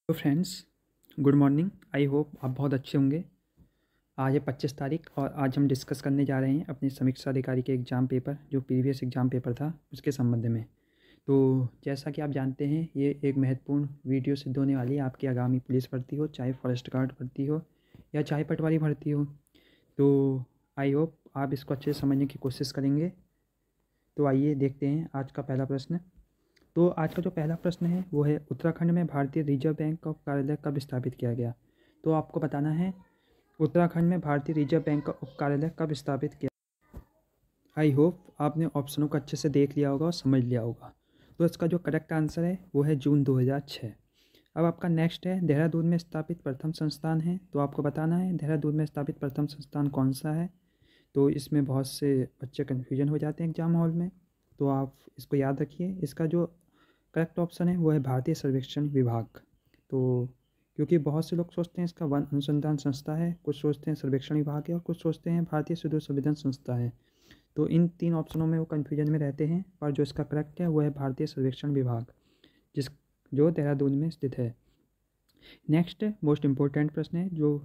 तो friends, good morning. I hope आप बहुत अच्छे होंगे। आज है 25 तारीख और आज हम डिस्कस करने जा रहे हैं अपने समीक्षा अधिकारी के एग्ज़ाम पेपर जो प्रीवियस एग्ज़ाम पेपर था उसके संबंध में। तो जैसा कि आप जानते हैं, ये एक महत्वपूर्ण वीडियो सिद्ध होने वाली है आपकी आगामी पुलिस भर्ती हो, चाहे फॉरेस्ट गार्ड भर्ती हो या चाहे पटवारी भर्ती हो। तो आई होप आप इसको अच्छे से समझने की कोशिश करेंगे। तो आइए देखते हैं आज का पहला प्रश्न। तो आज का जो पहला प्रश्न है वो है, उत्तराखंड में भारतीय रिजर्व बैंक का कार्यालय कब स्थापित किया गया। तो आपको बताना है उत्तराखंड में भारतीय रिजर्व बैंक का उप कार्यालय कब स्थापित किया। आई होप आपने ऑप्शनों को अच्छे से देख लिया होगा और समझ लिया होगा। तो इसका जो करेक्ट आंसर है वो है जून 2006। अब आपका नेक्स्ट है, देहरादून में स्थापित प्रथम संस्थान है। तो आपको बताना है देहरादून में स्थापित प्रथम संस्थान कौन सा है। तो इसमें बहुत से बच्चे कन्फ्यूजन हो जाते हैं एग्जाम हॉल में, तो आप इसको याद रखिए। इसका जो करेक्ट ऑप्शन है वो है भारतीय सर्वेक्षण विभाग। तो क्योंकि बहुत से लोग सोचते हैं इसका वन अनुसंधान संस्था है, कुछ सोचते हैं सर्वेक्षण विभाग है और कुछ सोचते हैं भारतीय सुदूर संवेदन संस्था है। तो इन तीन ऑप्शनों में वो कन्फ्यूजन में रहते हैं, पर जो इसका करेक्ट है वो है भारतीय सर्वेक्षण विभाग, जो देहरादून में स्थित है। नेक्स्ट मोस्ट इम्पोर्टेंट प्रश्न है जो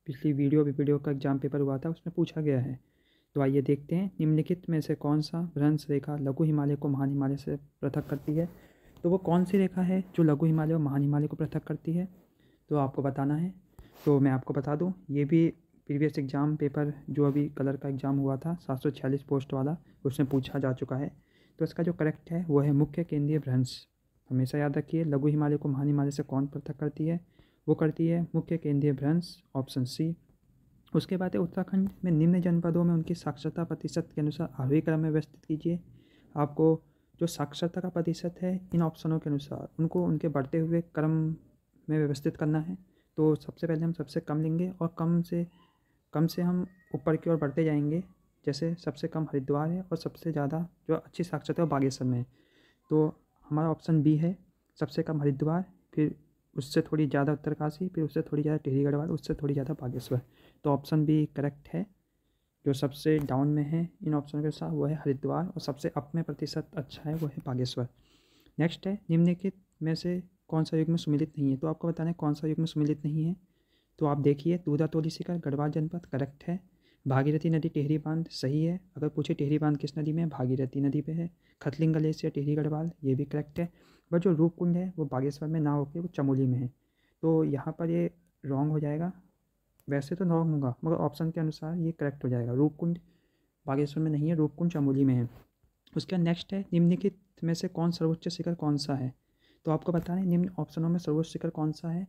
पिछली वीडियो का एग्जाम पेपर हुआ था उसमें पूछा गया है। तो आइए देखते हैं, निम्नलिखित में से कौन सा भ्रंश रेखा लघु हिमालय को महान हिमालय से पृथक करती है। तो वो कौन सी रेखा है जो लघु हिमालय और महान हिमालय को पृथक करती है, तो आपको बताना है। तो मैं आपको बता दूं, ये भी प्रीवियस एग्जाम पेपर जो अभी कलर का एग्ज़ाम हुआ था 746 पोस्ट वाला, उसमें पूछा जा चुका है। तो इसका जो करेक्ट है वो है मुख्य केंद्रीय भ्रंश। हमेशा याद रखिए, लघु हिमालय को महान हिमालय से कौन पृथक करती है, वो करती है मुख्य केंद्रीय भ्रंश, ऑप्शन सी। उसके बाद है, उत्तराखंड में निम्न जनपदों में उनकी साक्षरता प्रतिशत के अनुसार आरोही क्रम में व्यवस्थित कीजिए। आपको जो साक्षरता का प्रतिशत है इन ऑप्शनों के अनुसार उनको उनके बढ़ते हुए क्रम में व्यवस्थित करना है। तो सबसे पहले हम सबसे कम लेंगे और कम से हम ऊपर की ओर बढ़ते जाएंगे। जैसे सबसे कम हरिद्वार है और सबसे ज़्यादा जो अच्छी साक्षरता है वो बागेश्वर में है। तो हमारा ऑप्शन बी है, सबसे कम हरिद्वार, फिर उससे थोड़ी ज़्यादा उत्तरकाशी, फिर उससे थोड़ी ज़्यादा टिहरी गढ़वाल, उससे थोड़ी ज़्यादा बागेश्वर। तो ऑप्शन बी करेक्ट है। जो सबसे डाउन में है इन ऑप्शन के साथ वो है हरिद्वार और सबसे अप में प्रतिशत अच्छा है वो है बागेश्वर। नेक्स्ट है, निम्नलिखित में से कौन सा युग में सुमिलित नहीं है। तो आपको बताना है कौन सा युग में सुमिलित नहीं है। तो आप देखिए, दूधा तोली शिखर गढ़वाल जनपद करेक्ट है। भागीरथी नदी टिहरी बांध सही है। अगर पूछे टिहरी बांध किस नदी में है, भागीरथी नदी पे है। खतलिंग ग्लेशियर टिहरी गढ़वाल ये भी करेक्ट है। बट जो रूपकुंड है वो बागेश्वर में ना होकर वो चमोली में है। तो यहाँ पर ये रॉन्ग हो जाएगा। वैसे तो रॉन्ग होगा मगर ऑप्शन के अनुसार ये करेक्ट हो जाएगा। रूपकुंड बागेश्वर में नहीं है, रूपकुंड चमोली में है। उसका नेक्स्ट है, निम्नलिखित में से कौन सर्वोच्च शिखर कौन सा है। तो आपको बताना है निम्न ऑप्शनों में सर्वोच्च शिखर कौन सा है।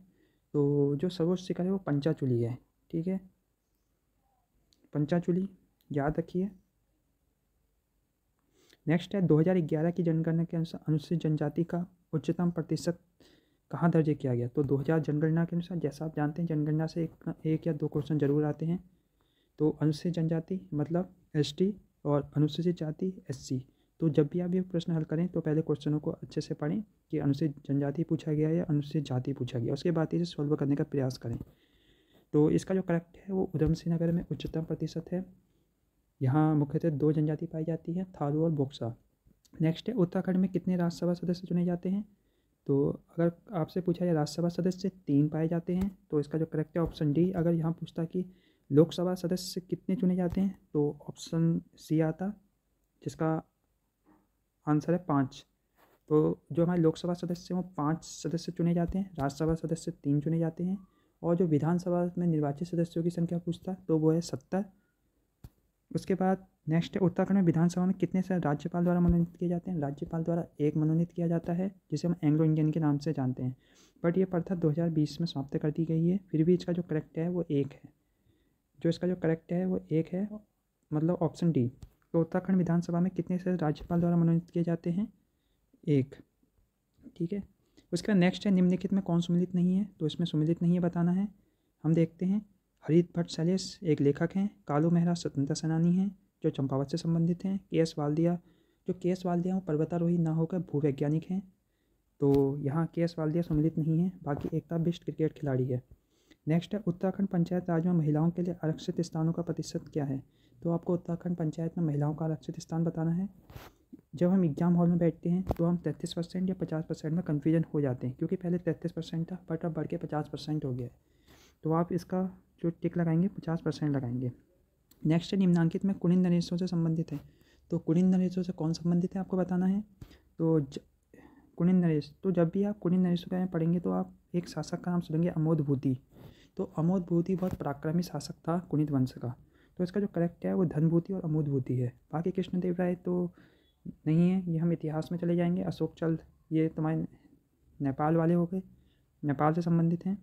तो जो सर्वोच्च शिखर है वो पंचाचूली है। ठीक है, पंचाचूली याद रखिए। नेक्स्ट है, 2011 की जनगणना के अनुसार अनुसूचित जनजाति का उच्चतम प्रतिशत कहाँ दर्ज किया गया। तो 2000 जनगणना के अनुसार, जैसा आप जानते हैं जनगणना से एक या दो क्वेश्चन जरूर आते हैं। तो अनुसूचित जनजाति मतलब एसटी और अनुसूचित जाति एससी। तो जब भी आप ये प्रश्न हल करें तो पहले क्वेश्चनों को अच्छे से पढ़ें कि अनुसूचित जनजाति पूछा गया या अनुसूचित जाति पूछा गया, उसके बाद इसे सॉल्व करने का प्रयास करें। तो इसका जो करेक्ट है वो उधम सिंह नगर में उच्चतम प्रतिशत है। यहाँ मुख्यतः दो जनजाति पाई जाती है, थारू और बोक्सा। नेक्स्ट है, उत्तराखंड में कितने राज्यसभा सदस्य चुने जाते हैं। तो अगर आपसे पूछा जाए राज्यसभा सदस्य 3 पाए जाते हैं, तो इसका जो करेक्ट है ऑप्शन डी। अगर यहाँ पूछता कि लोकसभा सदस्य कितने चुने जाते हैं तो ऑप्शन सी आता, जिसका आंसर है 5। तो जो हमारे लोकसभा सदस्य हैं वो 5 सदस्य चुने जाते हैं, राज्यसभा सदस्य 3 चुने जाते हैं, और जो विधानसभा में निर्वाचित सदस्यों की संख्या पूछता तो वो है 70। उसके बाद नेक्स्ट है, उत्तराखंड में विधानसभा में कितने से राज्यपाल द्वारा मनोनीत किए जाते हैं। राज्यपाल द्वारा एक मनोनीत किया जाता है, जिसे हम एंग्लो इंडियन के नाम से जानते हैं। बट ये प्रथा 2020 में समाप्त कर दी गई है। फिर भी इसका जो करेक्ट है वो एक है। जो इसका जो करेक्ट है वो एक है, मतलब ऑप्शन डी। तो उत्तराखंड विधानसभा में कितने से राज्यपाल द्वारा मनोनीत किए जाते हैं, एक। ठीक है, उसके बाद नेक्स्ट है, निम्नलिखित में कौन सुमिलित नहीं है। तो इसमें सुमिलित नहीं है बताना है। हम देखते हैं, हरित भट्ट शैलेश एक लेखक हैं, कालू मेहरा स्वतंत्रता सेनानी हैं जो चंपावत से संबंधित हैं, के.एस. वाल्दिया वो पर्वतारोही ना होकर भूवैज्ञानिक हैं। तो यहाँ के.एस. वाल्दिया सम्मिलित नहीं है, बाकी एकता बिष्ट क्रिकेट खिलाड़ी है। नेक्स्ट है, उत्तराखंड पंचायत राज में महिलाओं के लिए आरक्षित स्थानों का प्रतिशत क्या है। तो आपको उत्तराखंड पंचायत में महिलाओं का आरक्षित स्थान बताना है। जब हम एग्ज़ाम हॉल में बैठते हैं तो हम 33% या 50% में कन्फ्यूजन हो जाते हैं, क्योंकि पहले 33% था बट अब बढ़ के 50% हो गया है। तो आप इसका जो टिक लगाएंगे 50% लगाएंगे। नेक्स्ट है निम्नांकित में कुलीन नरेशों से संबंधित है। तो कुलीन नरेशों से कौन संबंधित है आपको बताना है। तो कुलीन नरेश, तो जब भी आप कुलीन नरेशों के बारे में पढ़ेंगे तो आप एक शासक का नाम सुनेंगे अमोद भूति। तो अमोद भूति बहुत पराक्रमी शासक था कुलीन वंश का। तो इसका जो करेक्ट है वो धनभूति और अमोद भूति है। बाकी कृष्णदेव राय तो नहीं है, ये हम इतिहास में चले जाएंगे। अशोक चल्द, ये तुम्हारे नेपाल वाले हो गए, नेपाल से संबंधित हैं।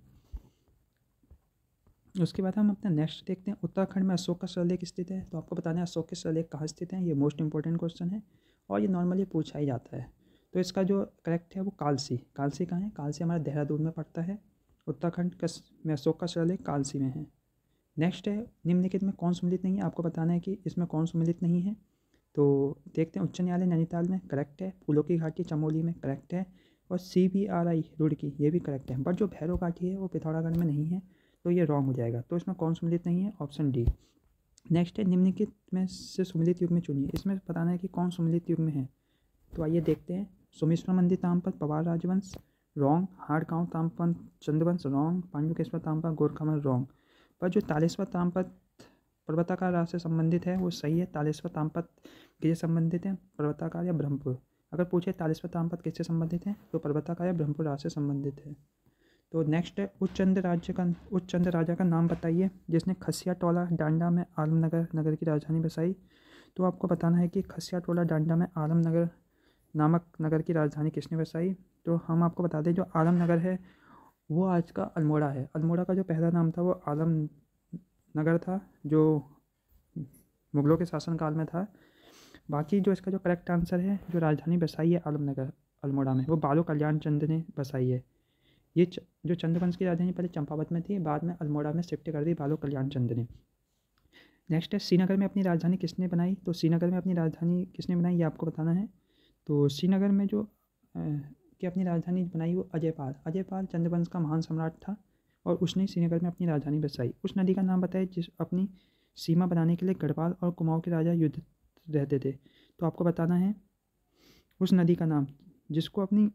उसके बाद हम अपना नेक्स्ट देखते हैं, उत्तराखंड में अशोक का शिलालेख स्थित है। तो आपको बताना है अशोक के शिलालेख कहाँ स्थित है। ये मोस्ट इंपॉर्टेंट क्वेश्चन है और ये नॉर्मली पूछा ही जाता है। तो इसका जो करेक्ट है वो कालसी। कालसी कहाँ है, कालसी हमारा देहरादून में पड़ता है। उत्तराखंड का में अशोक का शिलालेख कालसी में है। नेक्स्ट है निम्नलिखित में कौन सम्मिलित नहीं है। आपको बताना है कि इसमें कौन सम्मिलित नहीं है। तो देखते हैं, उच्च न्यायालय नैनीताल में करेक्ट है, फूलों की घाटी चमोली में करेक्ट है, और CBRI रुड़की ये भी करेक्ट है। बट जो भैरव घाटी है वो पिथौरागढ़ में नहीं है, तो ये रॉन्ग हो जाएगा। तो इसमें कौन सम्मिलित नहीं है, ऑप्शन डी। नेक्स्ट है निम्नलिखित में से सुमिलित युग में चुनिए। इसमें बताना है कि कौन सुमिलित युग में है। तो आइए देखते हैं, सोमेश्वर मंदिर तामपत पवार राजवंश रॉन्ग, हाड़गांव तामपत चंद्रवंश रॉन्ग, पांडुकेश्वर तामपत गोरखामल रॉन्ग। पर जो तालेश्वर तामपत पर्वताकार राज से संबंधित है वो सही है। तालेश्वर तामपत किससे संबंधित है, पर्वताकार या ब्रह्मपुर। अगर पूछे तालेश्वर तामपत किससे संबंधित है तो पर्वताकार या ब्रह्मपुर राज से संबंधित है। तो नेक्स्ट है उच्चचंद राजा का नाम बताइए जिसने खसिया टोला डांडा में आलमनगर नगर की राजधानी बसाई। तो आपको बताना है कि खसिया टोला डांडा में आलमनगर नामक नगर की राजधानी किसने बसाई। तो हम आपको बता दें, जो आलमनगर है वो आज का अल्मोड़ा है। अल्मोड़ा का जो पहला नाम था वो आलम नगर था, जो मुगलों के शासनकाल में था। बाकी जो इसका जो करेक्ट आंसर है, जो राजधानी बसाई है आलमनगर अल्मोड़ा में, वो बालो कल्याण चंद ने बसाई है। ये जो चंद्रवंश की राजधानी पहले चंपावत में थी, बाद में अल्मोड़ा में शिफ्ट कर दी बालो कल्याण चंद ने। नेक्स्ट है श्रीनगर में अपनी राजधानी किसने बनाई। तो श्रीनगर में अपनी राजधानी किसने बनाई ये आपको बताना है। तो श्रीनगर में जो कि अपनी राजधानी बनाई वो अजयपाल चंद्रवंश का महान सम्राट था, और उसने श्रीनगर में अपनी राजधानी बसाई। उस नदी का नाम बताए जिस अपनी सीमा बनाने के लिए गढ़वाल और कुमाऊं के राजा युद्ध रहते थे। तो आपको बताना है उस नदी का नाम जिसको अपनी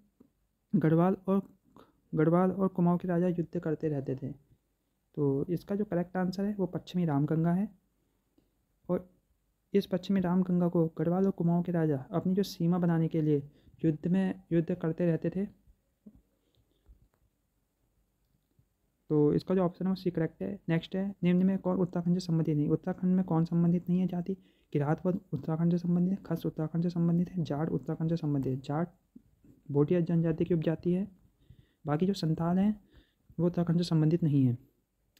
गढ़वाल और कुमाऊं के राजा युद्ध करते रहते थे। तो इसका जो करेक्ट आंसर है वो पश्चिमी रामगंगा है, और इस पश्चिमी रामगंगा को गढ़वाल और कुमाऊं के राजा अपनी जो सीमा बनाने के लिए युद्ध करते रहते थे। तो इसका जो ऑप्शन है वो सी करेक्ट है। नेक्स्ट है निम्न में कौन उत्तराखंड से संबंधित नहीं। उत्तराखंड में कौन संबंधित नहीं है जाति। किरातवद उत्तराखंड से संबंधित है, खस उत्तराखंड से संबंधित है, जाट उत्तराखंड से संबंधित है। जाट भोटिया जनजाति की उपजाति है। बाकी जो संथाल हैं वो उत्तराखंड से संबंधित नहीं है।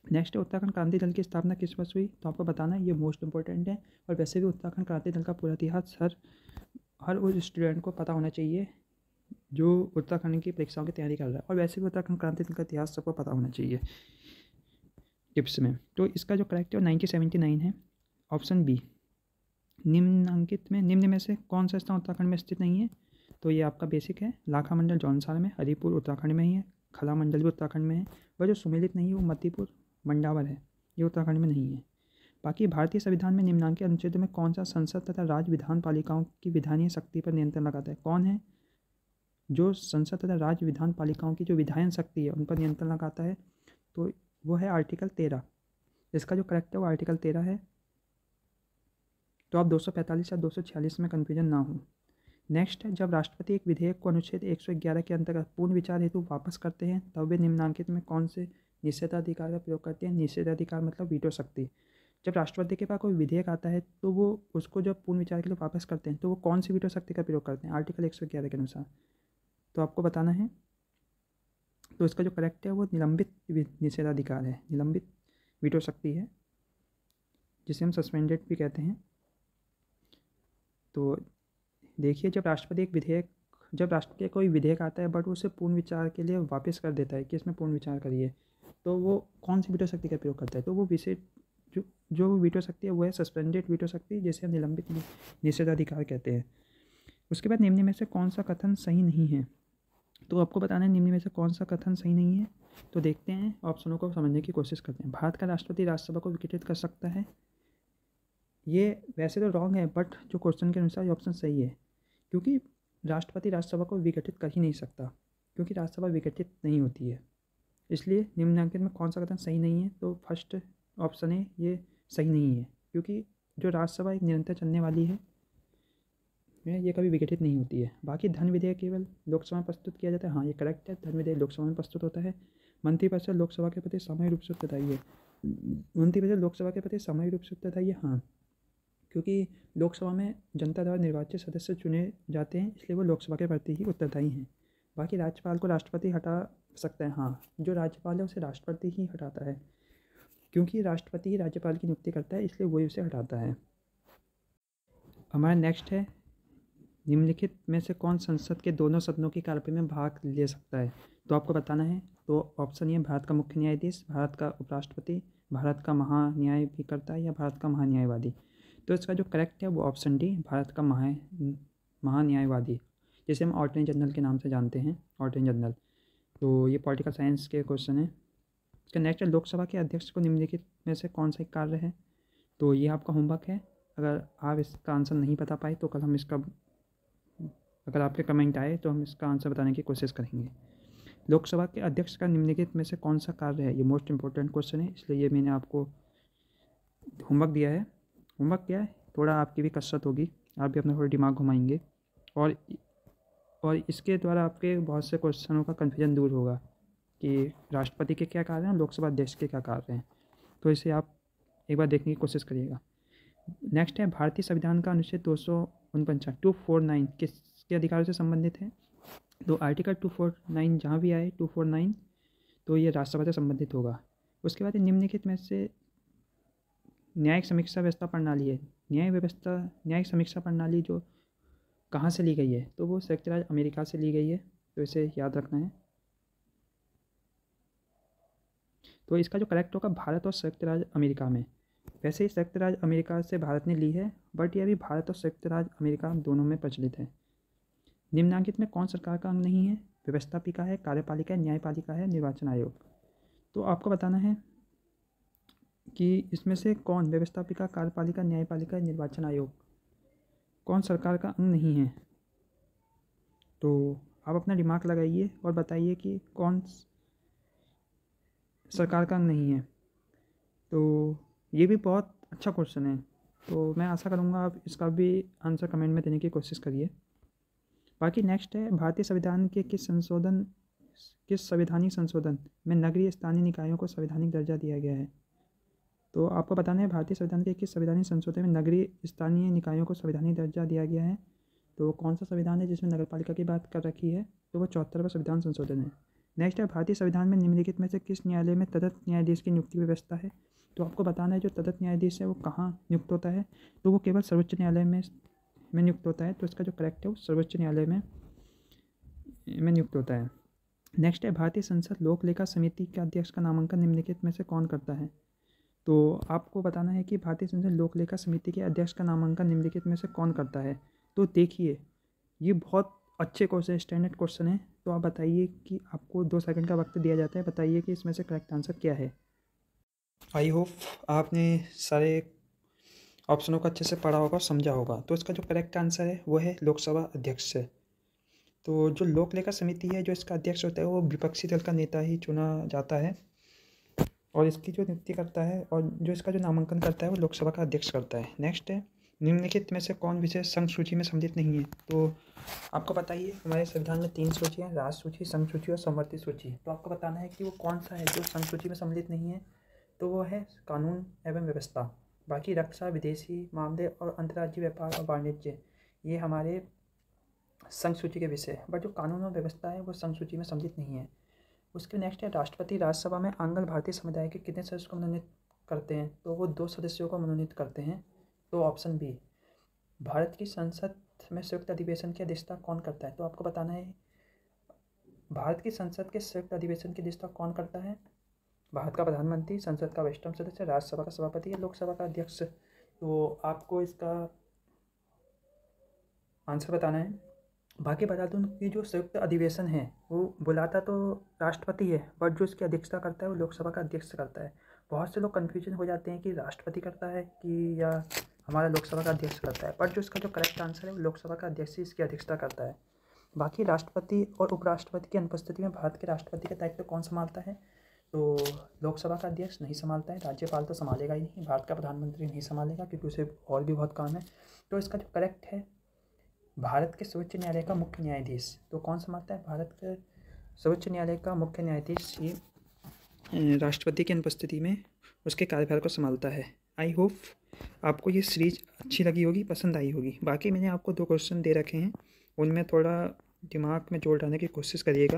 नेक्स्ट है उत्तराखंड क्रांति दल की स्थापना किस वर्ष हुई। तो आपको बताना है, ये मोस्ट इंपॉर्टेंट है, और वैसे भी उत्तराखंड क्रांति दल का पूरा इतिहास हर उस स्टूडेंट को पता होना चाहिए जो उत्तराखंड की परीक्षाओं की तैयारी कर रहा है, और वैसे भी उत्तराखंड क्रांति दल का इतिहास सबको पता होना चाहिए टिप्स में। तो इसका जो करेक्ट है 1979 है, ऑप्शन बी। निम्न में से कौन सा स्थान उत्तराखंड में स्थित नहीं है। तो ये आपका बेसिक है, लाखा मंडल जौनसार में, हरिपुर उत्तराखंड में ही है, खला मंडल भी उत्तराखंड में है। वह जो सुमेलित नहीं है वो मतीपुर मंडावर है, ये उत्तराखंड में नहीं है। बाकी भारतीय संविधान में निम्नांकित अनुच्छेद में कौन सा संसद तथा राज्य विधान पालिकाओं की विधानीय शक्ति पर नियंत्रण लगाता है। कौन है जो संसद तथा राज्य विधान पालिकाओं की जो विधायन शक्ति है उन पर नियंत्रण लगाता है। तो वो है आर्टिकल 13। इसका जो करेक्ट है वो आर्टिकल 13 है। तो आप 245 या 246 में कन्फ्यूजन ना हो। नेक्स्ट है, जब राष्ट्रपति एक विधेयक को अनुच्छेद 111 के अंतर्गत पूर्ण विचार हेतु वापस करते हैं तब वे निम्नांकित में कौन से निषेधाधिकार का प्रयोग करते हैं। निषेधाधिकार मतलब वीटो शक्ति। जब राष्ट्रपति के पास कोई विधेयक आता है तो वो उसको जब पूर्ण विचार के लिए वापस करते हैं तो वो कौन सी वीटो शक्ति का प्रयोग करते हैं, आर्टिकल 111 के अनुसार। तो आपको बताना है। तो इसका जो करेक्ट है वो निलंबित निषेधाधिकार है, निलंबित वीटो शक्ति है, जिसे हम सस्पेंडेड भी कहते हैं। तो देखिए, जब राष्ट्रपति कोई विधेयक आता है बट उसे पूर्ण विचार के लिए वापस कर देता है कि इसमें पूर्ण विचार करिए, तो वो कौन सी वीटो शक्ति का प्रयोग करता है। तो वो विशेष जो वीटो शक्ति है वो है सस्पेंडेड वीटो शक्ति, जिसे हम निलंबित निषेधाधिकार कहते हैं। उसके बाद निम्न में से कौन सा कथन सही नहीं है। तो आपको बताना है निम्न में से कौन सा कथन सही नहीं है। तो देखते हैं, ऑप्शनों को समझने की कोशिश करते हैं। भारत का राष्ट्रपति राज्यसभा को विघटित कर सकता है, ये वैसे तो रॉन्ग है बट जो क्वेश्चन के अनुसार ये ऑप्शन सही है, क्योंकि राष्ट्रपति राज्यसभा को विघटित कर ही नहीं सकता, क्योंकि राज्यसभा विघटित नहीं होती है। इसलिए निम्नलिखित में कौन सा कथन सही नहीं है? तो फर्स्ट ऑप्शन है ये सही नहीं है, क्योंकि जो राज्यसभा एक निरंतर चलने वाली है ये कभी विघटित नहीं होती है। बाकी धन विधेयक केवल लोकसभा में प्रस्तुत किया जाता है, हाँ ये करेक्ट है, धन विधेयक लोकसभा में प्रस्तुत होता है। मंत्रिपरिषद लोकसभा के प्रति सामूहिक रूप से उत्तरदायी है, मंत्रिपरिषद लोकसभा के प्रति सामूहिक रूप से उत्तरदायी है, हाँ, क्योंकि लोकसभा में जनता द्वारा निर्वाचित सदस्य चुने जाते हैं, इसलिए वो लोकसभा के प्रति ही उत्तरदायी हैं। बाकी राज्यपाल को राष्ट्रपति हटा सकता है, हाँ, जो राज्यपाल है उसे राष्ट्रपति ही हटाता है, क्योंकि राष्ट्रपति ही राज्यपाल की नियुक्ति करता है, इसलिए वही उसे हटाता है। हमारा नेक्स्ट है, निम्नलिखित में से कौन संसद के दोनों सदनों की कार्यवाही में भाग ले सकता है? तो आपको बताना है। तो ऑप्शन ये, भारत का मुख्य न्यायाधीश, भारत का उपराष्ट्रपति, भारत का महान्यायभिकर्ता या भारत का महान्यायवादी। तो इसका जो करेक्ट है वो ऑप्शन डी, भारत का महान्यायवादी, जिसे हम अटॉर्नी जनरल के नाम से जानते हैं, अटॉर्नी जनरल। तो ये पॉलिटिकल साइंस के क्वेश्चन है। इसका नेक्स्ट है, लोकसभा के अध्यक्ष को निम्नलिखित में से कौन सा कार्य है? तो ये आपका होमवर्क है। अगर आप इसका आंसर नहीं बता पाए तो कल हम इसका, अगर आपके कमेंट आए तो हम इसका आंसर बताने की कोशिश करेंगे। लोकसभा के अध्यक्ष का निम्नलिखित में से कौन सा कार्य है? ये मोस्ट इंपॉर्टेंट क्वेश्चन है, इसलिए ये मैंने आपको होमवर्क दिया है। होमवर्क क्या है, थोड़ा आपकी भी कसरत होगी, आप भी अपना थोड़ा दिमाग घुमाएंगे और इसके द्वारा आपके बहुत से क्वेश्चनों का कन्फ्यूजन दूर होगा कि राष्ट्रपति के क्या कार्य हैं, लोकसभा अध्यक्ष के क्या कार्य हैं। तो इसे आप एक बार देखने की कोशिश करिएगा। नेक्स्ट है, भारतीय संविधान का अनुच्छेद 249 किसके अधिकारों से संबंधित है? तो आर्टिकल 249 जहाँ भी आए 249 तो ये राज्यसभा से संबंधित होगा। उसके बाद निम्नलिखित में से न्यायिक समीक्षा व्यवस्था प्रणाली है, न्यायिक समीक्षा प्रणाली जो कहाँ से ली गई है? तो वो संयुक्त राज्य अमेरिका से ली गई है, तो इसे याद रखना है। तो इसका जो करेक्ट होगा भारत और संयुक्त राज्य अमेरिका में। वैसे ही संयुक्त राज्य अमेरिका से भारत ने ली है, बट ये अभी भारत और संयुक्त राज्य अमेरिका दोनों में प्रचलित है। निम्नलिखित में कौन सरकार का अंग नहीं है? व्यवस्थापिका है, कार्यपालिका है, न्यायपालिका है, निर्वाचन आयोग। तो आपको बताना है कि इसमें से कौन, व्यवस्थापिका, कार्यपालिका, न्यायपालिका, निर्वाचन आयोग, कौन सरकार का अंग नहीं है? तो आप अपना दिमाग लगाइए और बताइए कि कौन सरकार का अंग नहीं है। तो ये भी बहुत अच्छा क्वेश्चन है, तो मैं आशा करूँगा आप इसका भी आंसर कमेंट में देने की कोशिश करिए। बाकी नेक्स्ट है, भारतीय संविधान के किस संवैधानिक संशोधन में नगरीय स्थानीय निकायों को संवैधानिक दर्जा दिया गया है? तो आपको बताना है भारतीय संविधान के किस संवैधानिक संशोधन में नगरीय स्थानीय निकायों को संवैधानिक दर्जा दिया गया है? तो कौन सा संविधान है जिसमें नगरपालिका की बात कर रखी है? तो वो 74वां संविधान संशोधन है। नेक्स्ट है, भारतीय संविधान में निम्नलिखित में से किस न्यायालय में तदर्थ न्यायाधीश की नियुक्ति व्यवस्था है? तो आपको बताना है जो तदर्थ न्यायाधीश है वो कहाँ नियुक्त होता है? तो वो केवल सर्वोच्च न्यायालय में नियुक्त होता है। तो इसका जो करेक्ट है वो सर्वोच्च न्यायालय में नियुक्त होता है। नेक्स्ट है, भारतीय संसद लोक लेखा समिति के अध्यक्ष का नामांकन निम्नलिखित में से कौन करता है? तो आपको बताना है कि भारतीय संसद लोक लेखा समिति के अध्यक्ष का नामांकन निम्नलिखित में से कौन करता है? तो देखिए ये बहुत अच्छे क्वेश्चन, स्टैंडर्ड क्वेश्चन है। तो आप बताइए कि आपको 2 सेकंड का वक्त दिया जाता है, बताइए कि इसमें से करेक्ट आंसर क्या है। आई होप आपने सारे ऑप्शनों को अच्छे से पढ़ा होगा, समझा होगा। तो इसका जो करेक्ट आंसर है वो है लोकसभा अध्यक्ष से। तो जो लोक लेखा समिति है, जो इसका अध्यक्ष होता है वो विपक्षी दल का नेता ही चुना जाता है, और इसकी जो नियुक्ति करता है और जो इसका जो नामांकन करता है वो लोकसभा का अध्यक्ष करता है। नेक्स्ट है, निम्नलिखित में से कौन विषय संघ सूची में सम्मिलित नहीं है? तो आपको बताइए हमारे संविधान में 3 सूची हैं, राज्य सूची, संघ सूची और समवर्ती सूची। तो आपको बताना है कि वो कौन सा है जो संघ सूची में सम्मिलित नहीं है। तो वो है कानून एवं व्यवस्था। बाकी रक्षा, विदेशी मामले और अंतर्राज्यीय व्यापार और वाणिज्य ये हमारे संघ सूची के विषय है, बट जो कानून और व्यवस्था है वो संघ सूची में सम्मिलित नहीं है। उसके नेक्स्ट है, राष्ट्रपति राज्यसभा में आंग्ल भारतीय समुदाय के कितने सदस्य को मनोनीत करते हैं? तो वो 2 सदस्यों को मनोनीत करते हैं। तो ऑप्शन बी, भारत की संसद में संयुक्त अधिवेशन की अध्यक्षता कौन करता है? तो आपको बताना है भारत की संसद के संयुक्त अधिवेशन की अध्यक्षता कौन करता है? भारत का प्रधानमंत्री, संसद का वरिष्ठतम सदस्य, राज्यसभा का सभापति या लोकसभा का अध्यक्ष। तो आपको इसका आंसर बताना है। बाकी बता दूँ कि जो संयुक्त अधिवेशन है वो बुलाता तो राष्ट्रपति है, बट जो इसकी अध्यक्षता करता है वो लोकसभा का अध्यक्ष करता है। बहुत से लोग कन्फ्यूजन हो जाते हैं कि राष्ट्रपति करता है कि या हमारा लोकसभा का अध्यक्ष करता है, बट जो इसका जो करेक्ट आंसर है वो लोकसभा का अध्यक्ष ही इसकी अध्यक्षता करता है। बाकी राष्ट्रपति और उपराष्ट्रपति की अनुपस्थिति में भारत के राष्ट्रपति का दायित्व कौन संभालता है? तो लोकसभा का अध्यक्ष नहीं संभालता है, राज्यपाल तो संभालेगा ही नहीं, भारत का प्रधानमंत्री नहीं संभालेगा क्योंकि उसे और भी बहुत काम है। तो इसका जो करेक्ट है भारत के सर्वोच्च न्यायालय का मुख्य न्यायाधीश। तो कौन संभालता है? भारत के सर्वोच्च न्यायालय का मुख्य न्यायाधीश ये राष्ट्रपति की अनुपस्थिति में उसके कार्यभार को संभालता है। आई होप आपको ये सीरीज अच्छी लगी होगी, पसंद आई होगी। बाकी मैंने आपको 2 क्वेश्चन दे रखे हैं, उनमें थोड़ा दिमाग में जोड़ डालने की कोशिश करिएगा।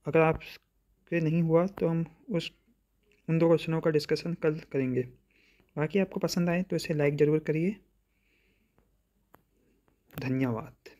अगर आपसे नहीं हुआ तो हम उन 2 क्वेश्चनों का डिस्कशन कल करेंगे। बाकी आपको पसंद आए तो इसे लाइक ज़रूर करिए। धन्यवाद।